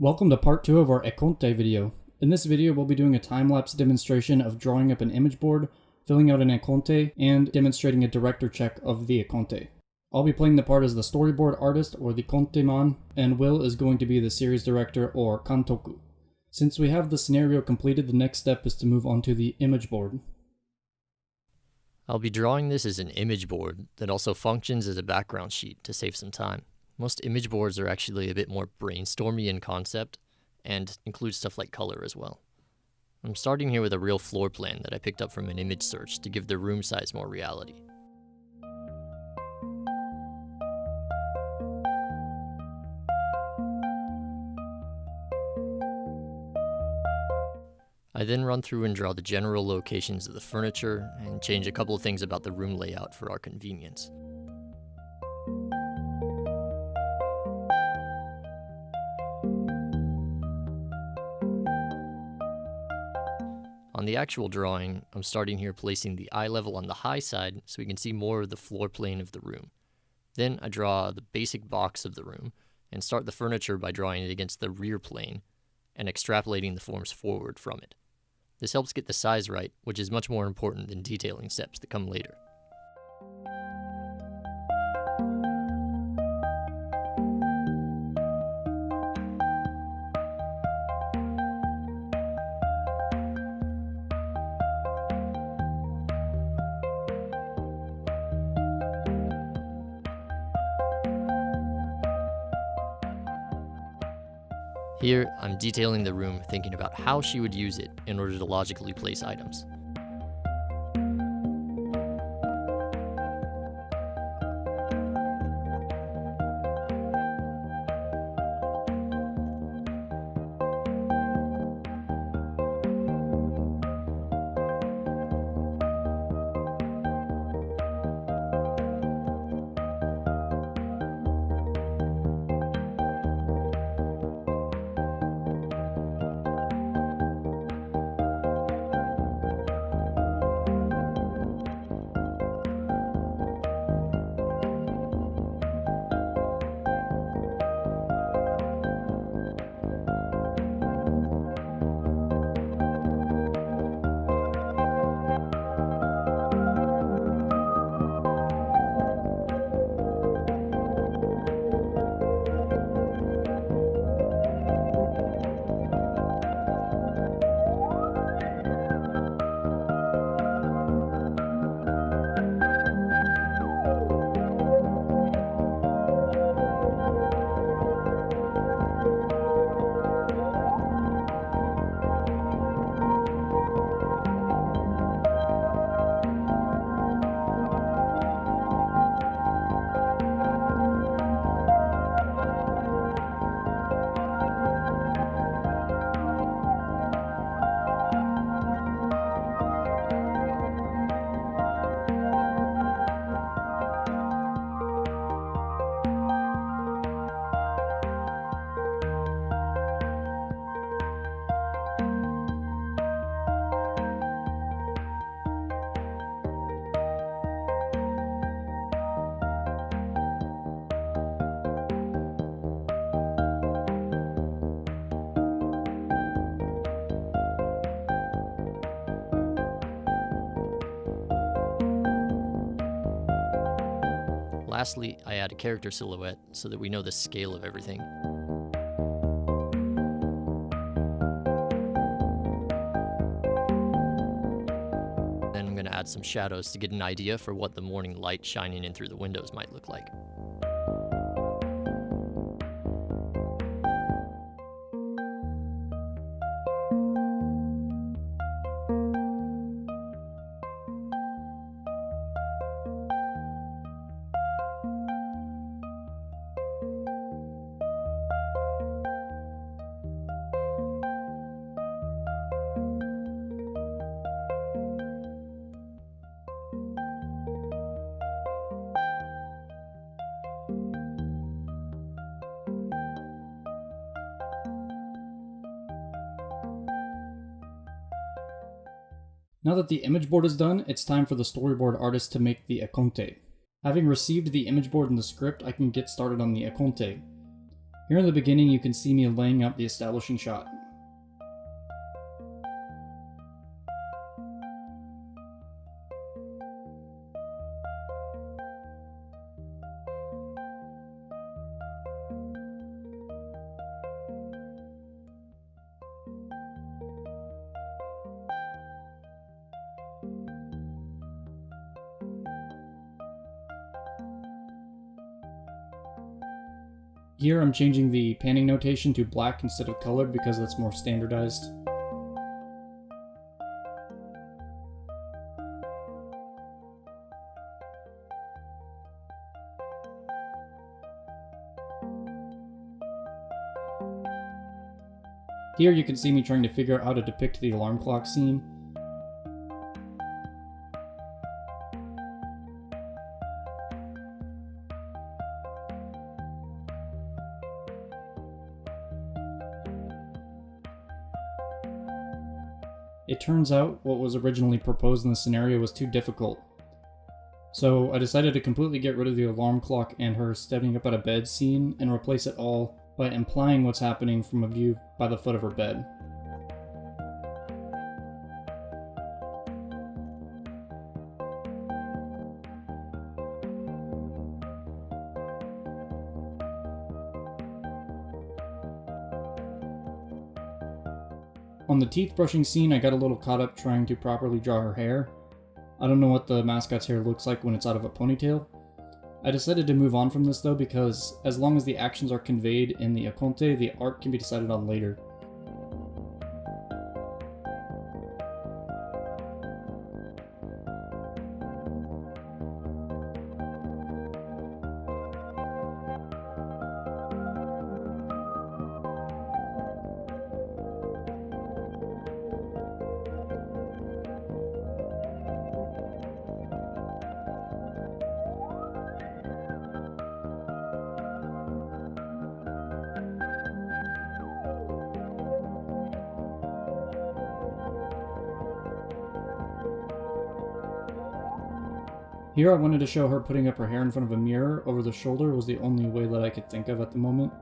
Welcome to part 2 of our Econte video. In this video we'll be doing a time-lapse demonstration of drawing up an image board, filling out an Econte, and demonstrating a director check of the Econte. I'll be playing the part as the storyboard artist or the Conteman, and Will is going to be the series director or Kantoku. Since we have the scenario completed, the next step is to move on to the image board. I'll be drawing this as an image board that also functions as a background sheet to save some time. Most image boards are actually a bit more brainstormy in concept and include stuff like color as well. I'm starting here with a real floor plan that I picked up from an image search to give the room size more reality. I then run through and draw the general locations of the furniture and change a couple of things about the room layout for our convenience. On the actual drawing, I'm starting here placing the eye level on the high side so we can see more of the floor plane of the room. Then I draw the basic box of the room and start the furniture by drawing it against the rear plane and extrapolating the forms forward from it. This helps get the size right, which is much more important than detailing steps that come later. Here, I'm detailing the room, thinking about how she would use it in order to logically place items. Lastly, I add a character silhouette so that we know the scale of everything. Then I'm going to add some shadows to get an idea for what the morning light shining in through the windows might look like. Now that the image board is done, it's time for the storyboard artist to make the Econte. Having received the image board and the script, I can get started on the Econte. Here in the beginning you can see me laying out the establishing shot. Here I'm changing the panning notation to black instead of colored because that's more standardized. Here you can see me trying to figure out how to depict the alarm clock scene. It turns out what was originally proposed in the scenario was too difficult. So I decided to completely get rid of the alarm clock and her stepping up out of bed scene and replace it all by implying what's happening from a view by the foot of her bed. On the teeth brushing scene, I got a little caught up trying to properly draw her hair. I don't know what the mascot's hair looks like when it's out of a ponytail. I decided to move on from this though because as long as the actions are conveyed in the Econte, the art can be decided on later. Here I wanted to show her putting up her hair in front of a mirror over the shoulder was the only way that I could think of at the moment.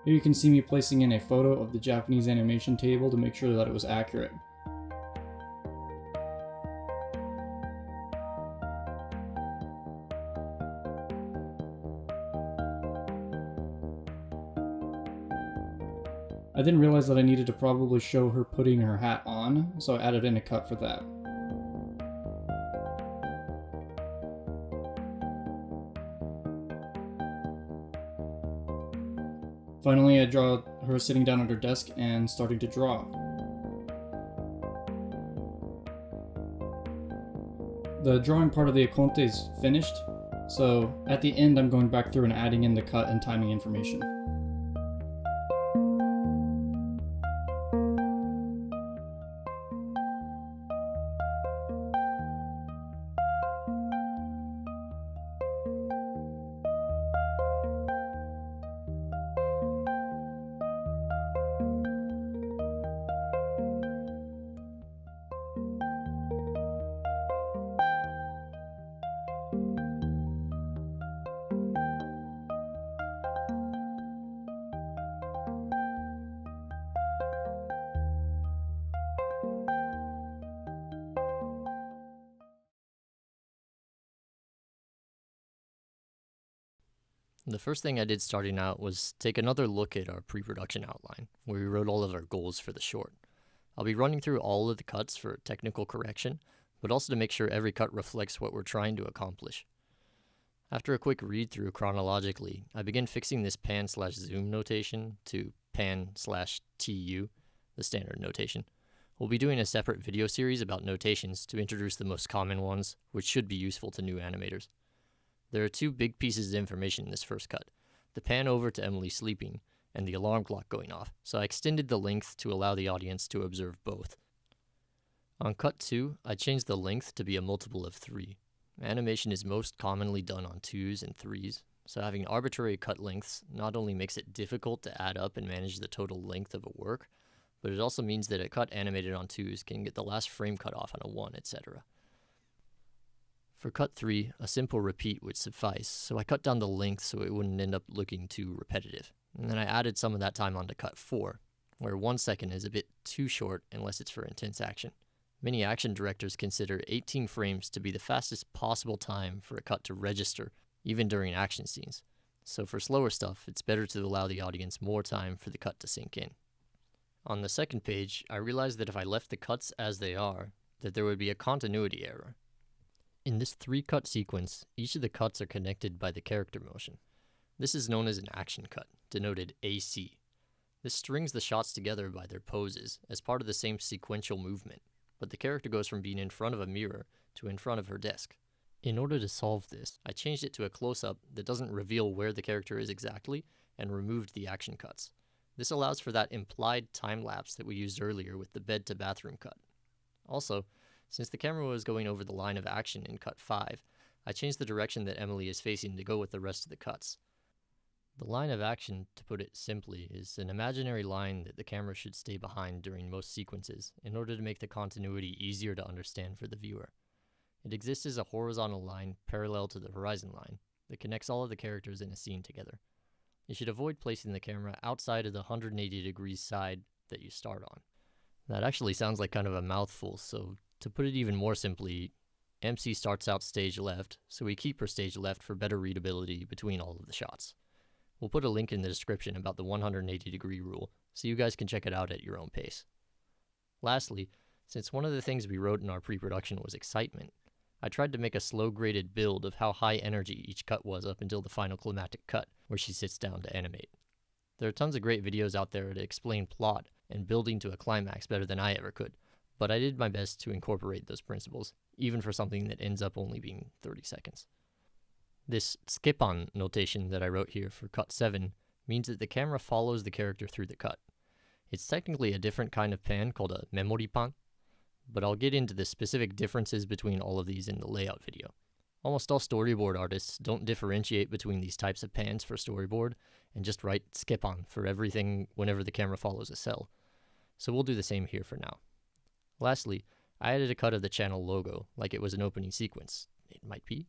Here you can see me placing in a photo of the Japanese animation table to make sure that it was accurate. I then realized that I needed to probably show her putting her hat on, so I added in a cut for that. Finally, I draw her sitting down at her desk and starting to draw. The drawing part of the Econte is finished, so at the end I'm going back through and adding in the cut and timing information. The first thing I did starting out was take another look at our pre-production outline, where we wrote all of our goals for the short. I'll be running through all of the cuts for technical correction, but also to make sure every cut reflects what we're trying to accomplish. After a quick read-through chronologically, I begin fixing this pan/zoom notation to pan/tu, the standard notation. We'll be doing a separate video series about notations to introduce the most common ones, which should be useful to new animators. There are two big pieces of information in this first cut, the pan over to Emily sleeping and the alarm clock going off, so I extended the length to allow the audience to observe both. On cut 2, I changed the length to be a multiple of 3. Animation is most commonly done on 2s and 3s, so having arbitrary cut lengths not only makes it difficult to add up and manage the total length of a work, but it also means that a cut animated on 2s can get the last frame cut off on a 1, etc. For cut 3, a simple repeat would suffice, so I cut down the length so it wouldn't end up looking too repetitive. And then I added some of that time onto cut 4, where 1 second is a bit too short unless it's for intense action. Many action directors consider 18 frames to be the fastest possible time for a cut to register, even during action scenes. So for slower stuff, it's better to allow the audience more time for the cut to sink in. On the second page, I realized that if I left the cuts as they are, that there would be a continuity error. In this 3-cut sequence, each of the cuts are connected by the character motion. This is known as an action cut, denoted AC. This strings the shots together by their poses as part of the same sequential movement, but the character goes from being in front of a mirror to in front of her desk. In order to solve this, I changed it to a close-up that doesn't reveal where the character is exactly and removed the action cuts. This allows for that implied time lapse that we used earlier with the bed-to-bathroom cut. Also, since the camera was going over the line of action in cut 5, I changed the direction that Emily is facing to go with the rest of the cuts. The line of action, to put it simply, is an imaginary line that the camera should stay behind during most sequences in order to make the continuity easier to understand for the viewer. It exists as a horizontal line parallel to the horizon line that connects all of the characters in a scene together. You should avoid placing the camera outside of the 180 degrees side that you start on. That actually sounds like kind of a mouthful, so to put it even more simply, MC starts out stage left, so we keep her stage left for better readability between all of the shots. We'll put a link in the description about the 180 degree rule, so you guys can check it out at your own pace. Lastly, since one of the things we wrote in our pre-production was excitement, I tried to make a slow-graded build of how high energy each cut was up until the final climactic cut, where she sits down to animate. There are tons of great videos out there to explain plot and building to a climax better than I ever could, but I did my best to incorporate those principles, even for something that ends up only being 30 seconds. This skip-on notation that I wrote here for cut 7 means that the camera follows the character through the cut. It's technically a different kind of pan called a memory pan, but I'll get into the specific differences between all of these in the layout video. Almost all storyboard artists don't differentiate between these types of pans for storyboard and just write skip-on for everything whenever the camera follows a cell. So we'll do the same here for now. Lastly, I added a cut of the channel logo like it was an opening sequence. It might be.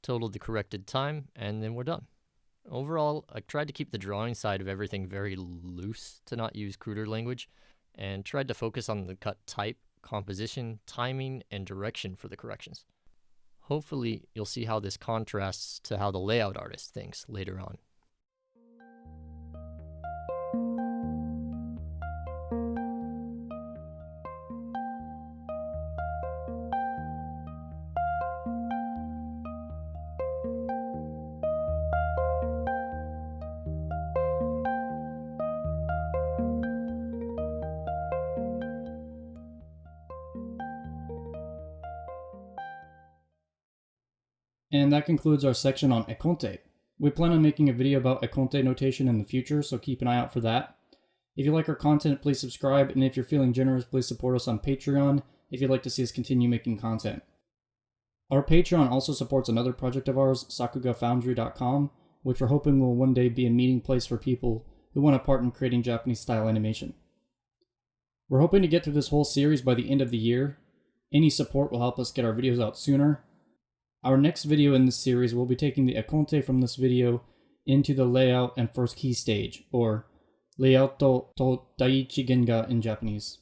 Totaled the corrected time, and then we're done. Overall, I tried to keep the drawing side of everything very loose to not use cruder language, and tried to focus on the cut type, composition, timing, and direction for the corrections. Hopefully, you'll see how this contrasts to how the layout artist thinks later on. And that concludes our section on Econte. We plan on making a video about Econte notation in the future, so keep an eye out for that. If you like our content, please subscribe, and if you're feeling generous, please support us on Patreon if you'd like to see us continue making content. Our Patreon also supports another project of ours, SakugaFoundry.com, which we're hoping will one day be a meeting place for people who want a part in creating Japanese-style animation. We're hoping to get through this whole series by the end of the year. Any support will help us get our videos out sooner. Our next video in this series will be taking the Econte from this video into the layout and first key stage, or layout to daiichi genga in Japanese.